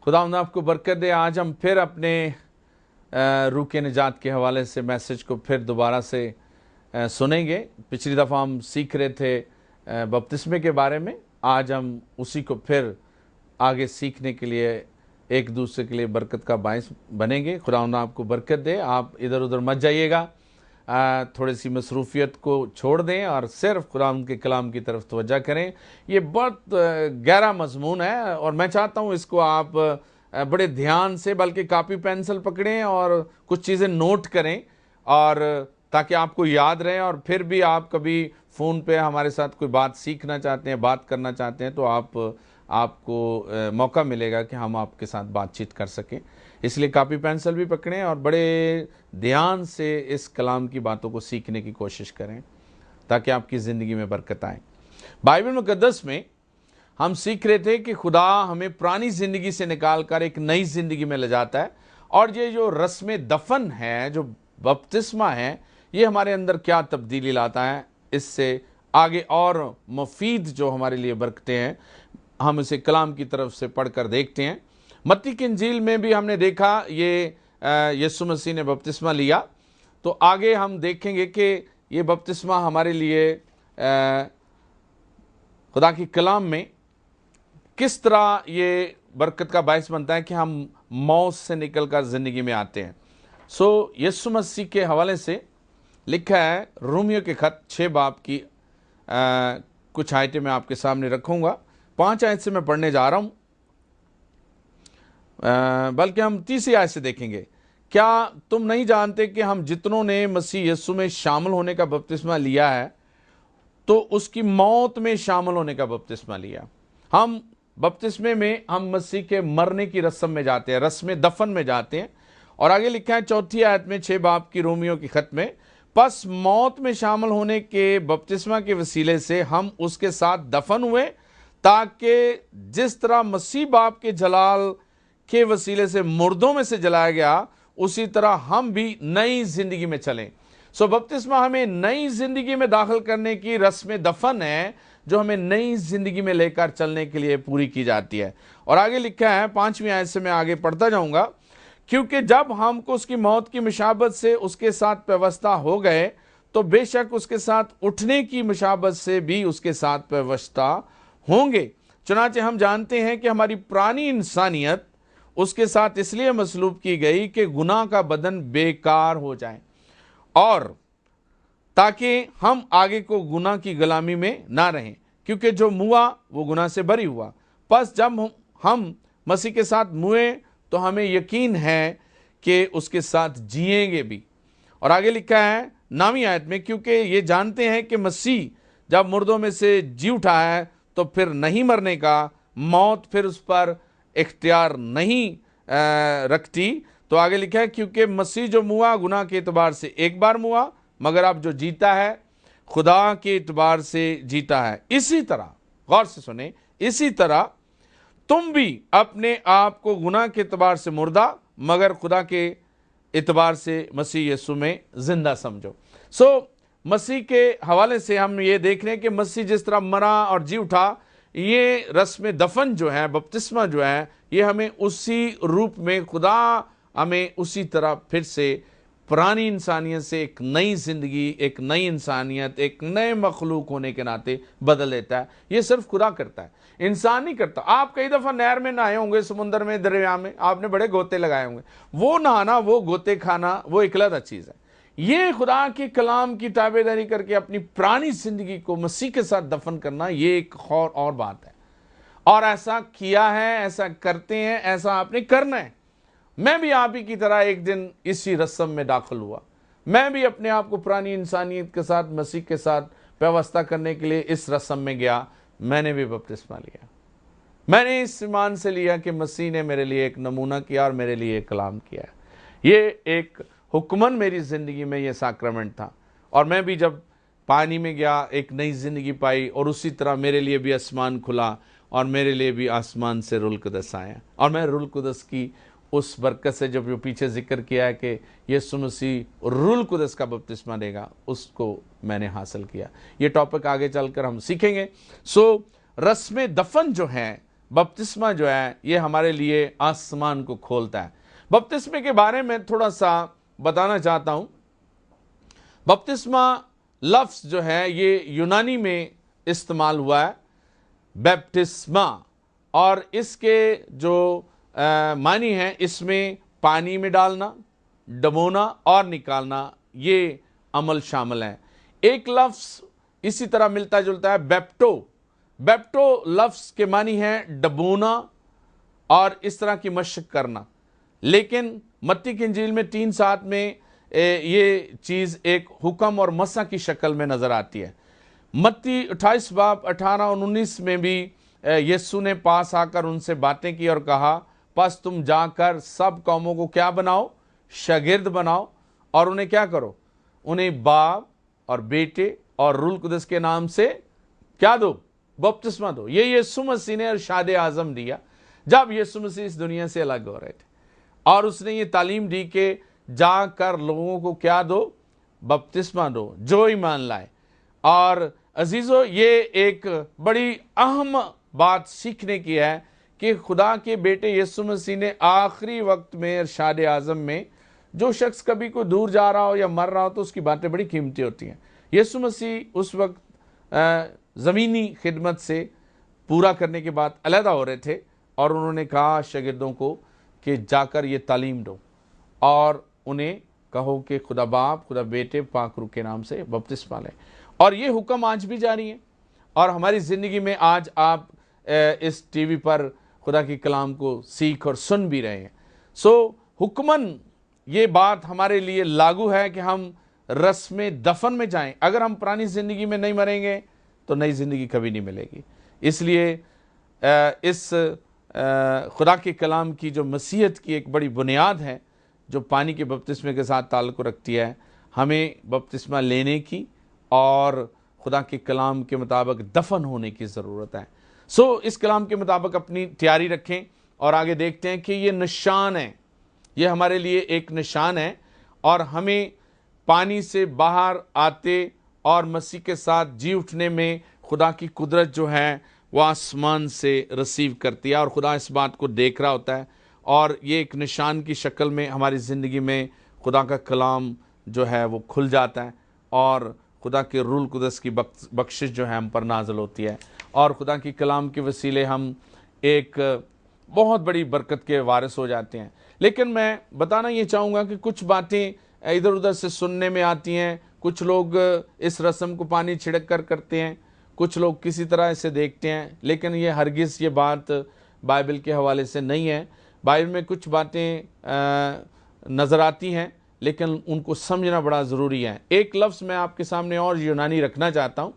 खुदावंद आपको बरकत दे। आज हम फिर अपने रूह के निजात के हवाले से मैसेज को फिर दोबारा से सुनेंगे। पिछली दफ़ा हम सीख रहे थे बपतिस्मे के बारे में, आज हम उसी को फिर आगे सीखने के लिए एक दूसरे के लिए बरकत का बायस बनेंगे। खुदावंद आपको बरकत दे। आप इधर उधर मत जाइएगा, थोड़ी सी मसरूफियत को छोड़ दें और सिर्फ खुदावंद के कलाम की तरफ तवज्जो करें। ये बहुत गहरा मजमून है और मैं चाहता हूँ इसको आप बड़े ध्यान से, बल्कि कापी पेंसिल पकड़ें और कुछ चीज़ें नोट करें, और ताकि आपको याद रहे। और फिर भी आप कभी फ़ोन पे हमारे साथ कोई बात सीखना चाहते हैं, बात करना चाहते हैं, तो आपको मौका मिलेगा कि हम आपके साथ बातचीत कर सकें। इसलिए कापी पेंसिल भी पकड़ें और बड़े ध्यान से इस कलाम की बातों को सीखने की कोशिश करें, ताकि आपकी ज़िंदगी में बरकत आए। बाइबल मुकद्दस में हम सीख रहे थे कि खुदा हमें पुरानी ज़िंदगी से निकाल कर एक नई ज़िंदगी में ले जाता है, और ये जो रस्म दफन है, जो बपतिस्मा है, ये हमारे अंदर क्या तब्दीली लाता है। इससे आगे और मुफीद जो हमारे लिए बरकतें हैं, हम इसे कलाम की तरफ से पढ़कर देखते हैं। मत्ती की इंजील में भी हमने देखा ये यीशु मसीह ने बपतिस्मा लिया, तो आगे हम देखेंगे कि ये बपतिस्मा हमारे लिए खुदा की कलाम में किस तरह ये बरकत का बायस बनता है कि हम मौत से निकलकर ज़िंदगी में आते हैं। यीशु मसीह के हवाले से लिखा है रोमियो के खत 6 बाब की कुछ आयतें मैं आपके सामने रखूँगा। 5 आयत से मैं पढ़ने जा रहा हूँ, बल्कि हम 30 आयत से देखेंगे। क्या तुम नहीं जानते कि हम जितनों ने मसीह यीशु में शामिल होने का बपतिस्मा लिया है, तो उसकी मौत में शामिल होने का बपतिस्मा लिया। हम बपतिस्मे में हम मसीह के मरने की रस्म में जाते हैं, रस्म दफन में जाते हैं। और आगे लिखा है 4 आयत में 6 बाब की रोमियो की खत में, बस मौत में शामिल होने के बपतिस्मा के वसीले से हम उसके साथ दफन हुए, ताकि जिस तरह मसीह बाप के जलाल के वसीले से मुर्दों में से जलाया गया, उसी तरह हम भी नई जिंदगी में चलें। बपतिस्मा हमें नई जिंदगी में दाखिल करने की रस्म दफन है, जो हमें नई जिंदगी में लेकर चलने के लिए पूरी की जाती है। और आगे लिखा है 5वीं आयत से मैं आगे पढ़ता जाऊंगा, क्योंकि जब हमको उसकी मौत की मुशाबत से उसके साथ व्यवस्था हो गए, तो बेशक उसके साथ उठने की मुशाबत से भी उसके साथ व्यवस्था होंगे। चुनांचे हम जानते हैं कि हमारी पुरानी इंसानियत उसके साथ इसलिए मसलूब की गई कि गुनाह का बदन बेकार हो जाए, और ताकि हम आगे को गुनाह की गुलामी में ना रहें, क्योंकि जो मुआ वो गुनाह से बरी हुआ। बस जब हम मसीह के साथ मुए, तो हमें यकीन है कि उसके साथ जिएंगे भी। और आगे लिखा है 9वीं आयत में, क्योंकि ये जानते हैं कि मसीह जब मुर्दों में से जी उठा है, तो फिर नहीं मरने का, मौत फिर उस पर इख्तियार नहीं रखती। तो आगे लिखा है, क्योंकि मसीह जो मुआ गुनाह के एतबार से एक बार मुआ, मगर अब जो जीता है खुदा के एतबार से जीता है। इसी तरह, गौर से सुने, इसी तरह तुम भी अपने आप को गुनाह के एतबार से मुर्दा, मगर खुदा के एतबार से मसीह यीशु में जिंदा समझो। मसीह के हवाले से हम ये देख रहे हैं कि मसीह जिस तरह मरा और जी उठा, ये रस्म दफन जो है, बपतिस्मा जो है, ये हमें उसी रूप में खुदा हमें उसी तरह फिर से पुरानी इंसानियत से एक नई जिंदगी, एक नई इंसानियत, एक नए मखलूक होने के नाते बदल देता है। ये सिर्फ खुदा करता है, इंसान नहीं करता। आप कई दफ़ा नहर में नहाए होंगे, समुद्र में, दरिया में, आपने बड़े गोते लगाए होंगे। वो नहाना, वो गोते खाना, वो एक अलग चीज़ है। ये खुदा के कलाम की ताबेदारी करके अपनी पुरानी जिंदगी को मसीह के साथ दफन करना, ये एक और बात है। और ऐसा किया है, ऐसा करते हैं, ऐसा आपने करना है। मैं भी आप ही की तरह एक दिन इसी रस्म में दाखिल हुआ। मैं भी अपने आप को पुरानी इंसानियत के साथ, मसीह के साथ व्यवस्था करने के लिए इस रस्म में गया। मैंने भी बपतिस्मा लिया। मैंने इस ईमान से लिया कि मसीह ने मेरे लिए एक नमूना किया और मेरे लिए एक कलाम किया। ये एक हुक्मन मेरी ज़िंदगी में ये साक्रमेंट था, और मैं भी जब पानी में गया एक नई ज़िंदगी पाई, और उसी तरह मेरे लिए भी आसमान खुला, और मेरे लिए भी आसमान से रूह कुदस आया। और मैं रूह कुदस की उस बरकत से, जब जो पीछे जिक्र किया है कि यीशु मसीह रूह कुदस का बपतिस्मा देगा, उसको मैंने हासिल किया। ये टॉपिक आगे चलकर हम सीखेंगे। रस्म दफन जो है बपतिस्मा जो है ये हमारे लिए आसमान को खोलता है। बपतिस्मे के बारे में थोड़ा सा बताना चाहता हूं। बपतिस्मा लफ्ज़ जो है ये यूनानी में इस्तेमाल हुआ है, बैप्टिस्मा, और इसके जो मानी है इसमें पानी में डालना, डबोना और निकालना, ये अमल शामिल है। एक लफ्ज़ इसी तरह मिलता जुलता है, बैप्टो। बैप्टो लफ्ज़ के मानी है डबोना और इस तरह की मशक करना, लेकिन मत्ती की इंजील में 3:7 में ये चीज़ एक हुक्म और मसा की शक्ल में नज़र आती है। मत्ती 28 बाब 18 और 19 में भी यीशु ने पास आकर उनसे बातें की और कहा, बस तुम जाकर सब कौमों को क्या बनाओ, शागिर्द बनाओ, और उन्हें क्या करो, उन्हें बाप और बेटे और रूल कुदस के नाम से क्या दो, बपतिस्मा दो। ये यीशु मसीह ने इरशाद आज़म दिया जब यीशु मसीह इस दुनिया से अलग हो रहे थे, और उसने ये तालीम दी कि जाकर लोगों को क्या दो, बपतिस्मा दो जो ईमान लाए। और अजीज़ों, ये एक बड़ी अहम बात सीखने की है कि खुदा के बेटे यीशु मसीह ने आखिरी वक्त में इरशाद आज़म में, जो शख्स कभी कोई दूर जा रहा हो या मर रहा हो तो उसकी बातें बड़ी कीमती होती हैं। यीशु मसीह उस वक्त ज़मीनी खिदमत से पूरा करने के बाद अलहदा हो रहे थे, और उन्होंने कहा शागिर्दों को कि जाकर ये तालीम दो और उन्हें कहो कि खुदा बाप, खुदा बेटे, पाक रूह के नाम से बपतिस्मा लें। और ये हुक्म आज भी जारी है, और हमारी ज़िंदगी में आज आप इस टीवी पर खुदा की कलाम को सीख और सुन भी रहे हैं। हुक्मन ये बात हमारे लिए लागू है कि हम रस्म दफन में जाएं। अगर हम पुरानी ज़िंदगी में नहीं मरेंगे तो नई ज़िंदगी कभी नहीं मिलेगी। इसलिए इस खुदा के कलाम की जो मसीहत की एक बड़ी बुनियाद है, जो पानी के बपतिस्मे के साथ ताल्लुक़ रखती है, हमें बपतिस्मा लेने की और खुदा के कलाम के मुताबिक दफन होने की ज़रूरत है। इस कलाम के मुताबिक अपनी तैयारी रखें और आगे देखते हैं कि ये निशान है, ये हमारे लिए एक निशान है, और हमें पानी से बाहर आते और मसीह के साथ जी उठने में खुदा की कुदरत जो है वो आसमान से रिसीव करती है, और खुदा इस बात को देख रहा होता है, और ये एक निशान की शक्ल में हमारी ज़िंदगी में खुदा का कलाम जो है वो खुल जाता है, और खुदा के रूल कुदस की बख्शिश जो है हम पर नाज़िल होती है, और खुदा की कलाम के वसीले हम एक बहुत बड़ी बरकत के वारिस हो जाते हैं। लेकिन मैं बताना ये चाहूँगा कि कुछ बातें इधर उधर से सुनने में आती हैं। कुछ लोग इस रस्म को पानी छिड़क कर करते हैं, कुछ लोग किसी तरह इसे देखते हैं, लेकिन ये हरगिज़ ये बात बाइबल के हवाले से नहीं है। बाइबल में कुछ बातें नज़र आती हैं, लेकिन उनको समझना बड़ा ज़रूरी है। एक लफ्ज़ मैं आपके सामने और यूनानी रखना चाहता हूँ।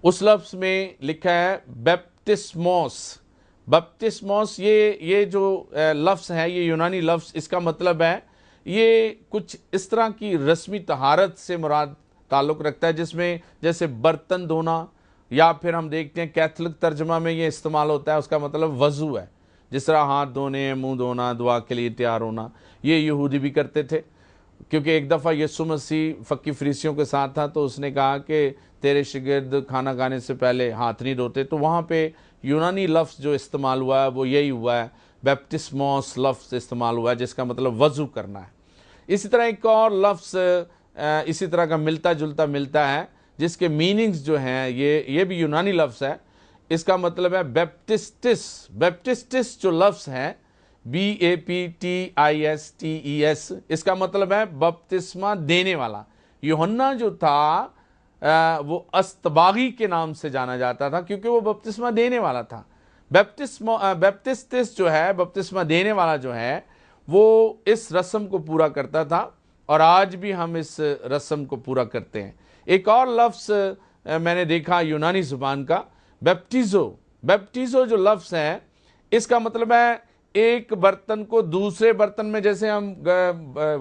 उस लफ्ज़ में लिखा है बैप्टिस्मोस। बपतिस्मोस ये जो लफ्ज़ है, ये यूनानी लफ्ज़, इसका मतलब है ये कुछ इस तरह की रस्मी तहारत से मुराद ताल्लुक़ रखता है, जिसमें जैसे बर्तन धोना, या फिर हम देखते हैं कैथलिक तर्जमा में ये इस्तेमाल होता है, उसका मतलब वज़ू है। जिस तरह हाथ धोने, मुंह धोना, दुआ के लिए तैयार होना, ये यहूदी भी करते थे, क्योंकि एक दफ़ा यीशु मसीह फ़क्की फरीसियों के साथ था, तो उसने कहा कि तेरे शागिर्द खाना खाने से पहले हाथ नहीं धोते। तो वहाँ पे यूनानी लफ्ज़ जो इस्तेमाल हुआ है वो यही हुआ है, बैप्टिस्मोस लफ्ज़ इस्तेमाल हुआ है, जिसका मतलब वज़ू करना है। इसी तरह एक और लफ्ज़ इसी तरह का मिलता जुलता मिलता है, जिसके मीनिंग्स जो हैं ये भी यूनानी लफ्ज़ है। इसका मतलब है बैप्टिस्टिस। बैप्टिस्टिस जो लफ्ज़ है BAPTISTES, इसका मतलब है बपतिस्मा देने वाला। यूहन्ना जो था वो अस्तबागी के नाम से जाना जाता था, क्योंकि वो बपतिस्मा देने वाला था। बैप्टिस्टिस जो है, बपतिस्मा देने वाला जो है, वो इस रस्म को पूरा करता था, और आज भी हम इस रस्म को पूरा करते हैं। एक और लफ्ज़ मैंने देखा यूनानी ज़ुबान का, बैप्टिज़ो। बैप्टिज़ो जो लफ्ज़ है, इसका मतलब है एक बर्तन को दूसरे बर्तन में, जैसे हम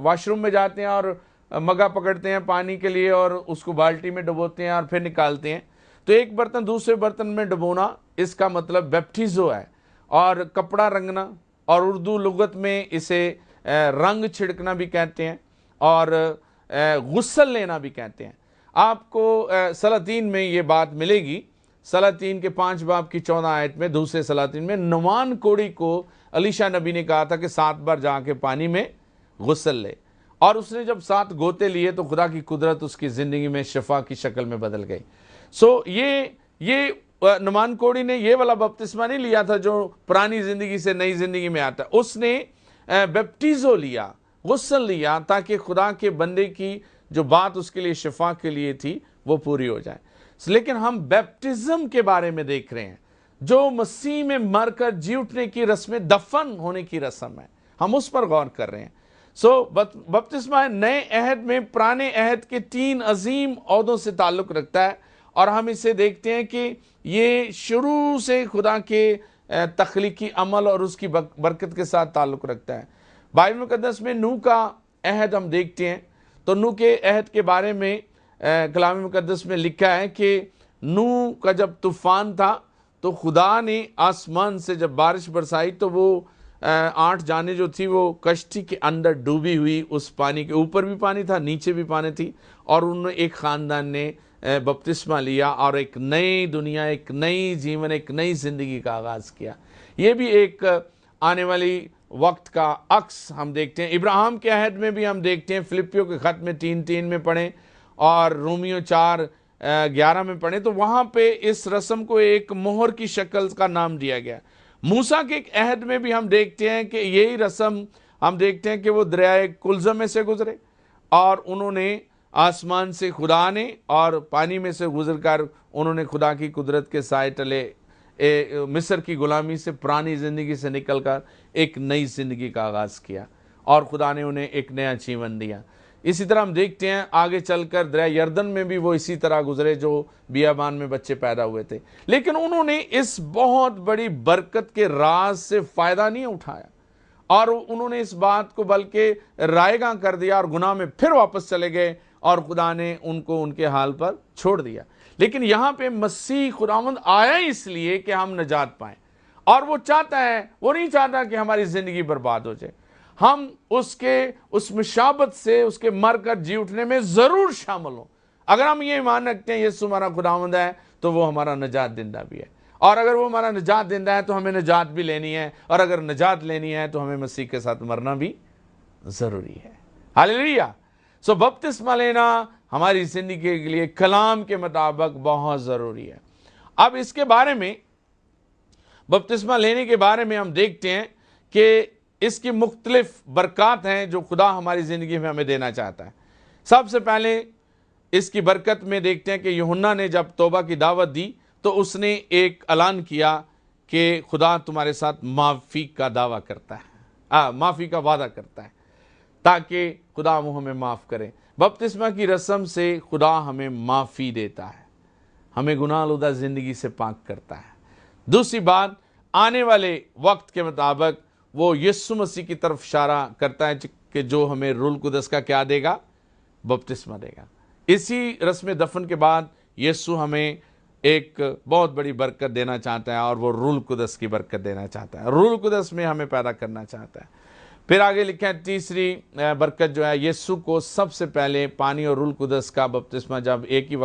वॉशरूम में जाते हैं और मगा पकड़ते हैं पानी के लिए और उसको बाल्टी में डुबोते हैं और फिर निकालते हैं, तो एक बर्तन दूसरे बर्तन में डुबोना, इसका मतलब बैप्टिज़ो है। और कपड़ा रंगना, और उर्दू लुगत में इसे रंग छिड़कना भी कहते हैं, और गुस्ल लेना भी कहते हैं। आपको सलातीन में ये बात मिलेगी। सलातीन के 5 बाब की 14 आयत में, दूसरे सलातीन में, नुमान कोड़ी को अलीशा नबी ने कहा था कि 7 बार जाके पानी में गुस्ल ले, और उसने जब 7 गोते लिए तो खुदा की कुदरत उसकी ज़िंदगी में शफा की शक्ल में बदल गई। सो ये नुमान कोड़ी ने ये वाला बपतिस्मा नहीं लिया था जो पुरानी ज़िंदगी से नई ज़िंदगी में आता। उसने बैप्टिज़ो लिया, गुस्ल लिया, ताकि खुदा के बंदे की जो बात उसके लिए शफा के लिए थी वो पूरी हो जाए। लेकिन हम बैप्टिज्म के बारे में देख रहे हैं, जो मसीह में मरकर जी उठने की रस्म, दफन होने की रस्म है, हम उस पर गौर कर रहे हैं। बपतिस्मा नए अहद में पुराने अहद के 3 अजीम ओहदों से ताल्लुक़ रखता है, और हम इसे देखते हैं कि ये शुरू से खुदा के तख्लीकी अमल और उसकी बरकत के साथ ताल्लुक़ रखता है। बाइबल मुकद्दस में नूह का अहद हम देखते हैं, तो नूह के अहद के बारे में कलाम मुकद्दस में लिखा है कि नूह का जब तूफ़ान था तो खुदा ने आसमान से जब बारिश बरसाई तो वो 8 जाने जो थी वो कश्ती के अंदर डूबी हुई, उस पानी के ऊपर भी पानी था, नीचे भी पानी थी, और उन्होंने एक ख़ानदान ने बपतिस्मा लिया और एक नई दुनिया, एक नई जीवन, एक नई ज़िंदगी का आगाज़ किया। ये भी एक आने वाली वक्त का अक्स हम देखते हैं। इब्राहिम के अहद में भी हम देखते हैं, फिलिपियों के ख़त में 3:3 में पढ़ें और रोमियो 4:11 में पढ़ें, तो वहाँ पे इस रस्म को एक मोहर की शक्ल का नाम दिया गया। मूसा के एक अहद में भी हम देखते हैं कि यही रस्म हम देखते हैं कि वो दरियाए कुलज़म में से गुजरे और उन्होंने आसमान से खुदा ने और पानी में से गुजर कर उन्होंने खुदा की कुदरत के साए तले मिस्र की गुलामी से, पुरानी ज़िंदगी से निकल कर एक नई ज़िंदगी का आगाज़ किया, और खुदा ने उन्हें एक नया जीवन दिया। इसी तरह हम देखते हैं आगे चलकर दरिया यर्दन में भी वो इसी तरह गुजरे, जो बियाबान में बच्चे पैदा हुए थे, लेकिन उन्होंने इस बहुत बड़ी बरकत के राज से फ़ायदा नहीं उठाया, और उन्होंने इस बात को बल्कि रायगा कर दिया और गुनाह में फिर वापस चले गए, और खुदा ने उनको उनके हाल पर छोड़ दिया। लेकिन यहाँ पे मसीह खुदावंद आया इसलिए कि हम नजात पाएं, और वो चाहता है, वो नहीं चाहता कि हमारी ज़िंदगी बर्बाद हो जाए। हम उसके उस मुशाबत से, उसके मर कर जी उठने में ज़रूर शामिल हों। अगर हम ये ईमान रखते हैं यीशु हमारा खुदावंद है, तो वो हमारा नजात देंदा भी है, और अगर वो हमारा नजात देंदा है तो हमें नजात भी लेनी है, और अगर नजात लेनी है तो हमें मसीह के साथ मरना भी ज़रूरी है। हालेलुया। सो बपतिस्मा लेना हमारी ज़िंदगी के लिए कलाम के मुताबिक बहुत ज़रूरी है। अब इसके बारे में, बपतिस्मा लेने के बारे में हम देखते हैं कि इसकी मुख्तलिफ बरकत हैं जो खुदा हमारी ज़िंदगी में हमें देना चाहता है। सबसे पहले इसकी बरकत में देखते हैं कि यूहन्ना ने जब तौबा की दावत दी तो उसने एक ऐलान किया कि खुदा तुम्हारे साथ माफ़ी का दावा करता है, माफ़ी का वादा करता है, ताकि खुदा वो हमें माफ़ करे। बपतिस्मा की रस्म से खुदा हमें माफ़ी देता है, हमें गुनाहआलूदा ज़िंदगी से पाक करता है। दूसरी बात, आने वाले वक्त के मुताबिक वो यीशु मसीह की तरफ इशारा करता है कि जो हमें रूल कुदस का क्या देगा, बपतिस्मा देगा। इसी रस्म दफन के बाद यीशु हमें एक बहुत बड़ी बरकत देना चाहता है, और वो रूल कुदस की बरकत देना चाहता है, रूल कुदस में हमें पैदा करना चाहता है। फिर आगे लिखा है तीसरी बरकत जो है, यीशु को सबसे पहले पानी और रूल कुदस का बपतिस्मा जब एक ही वक्त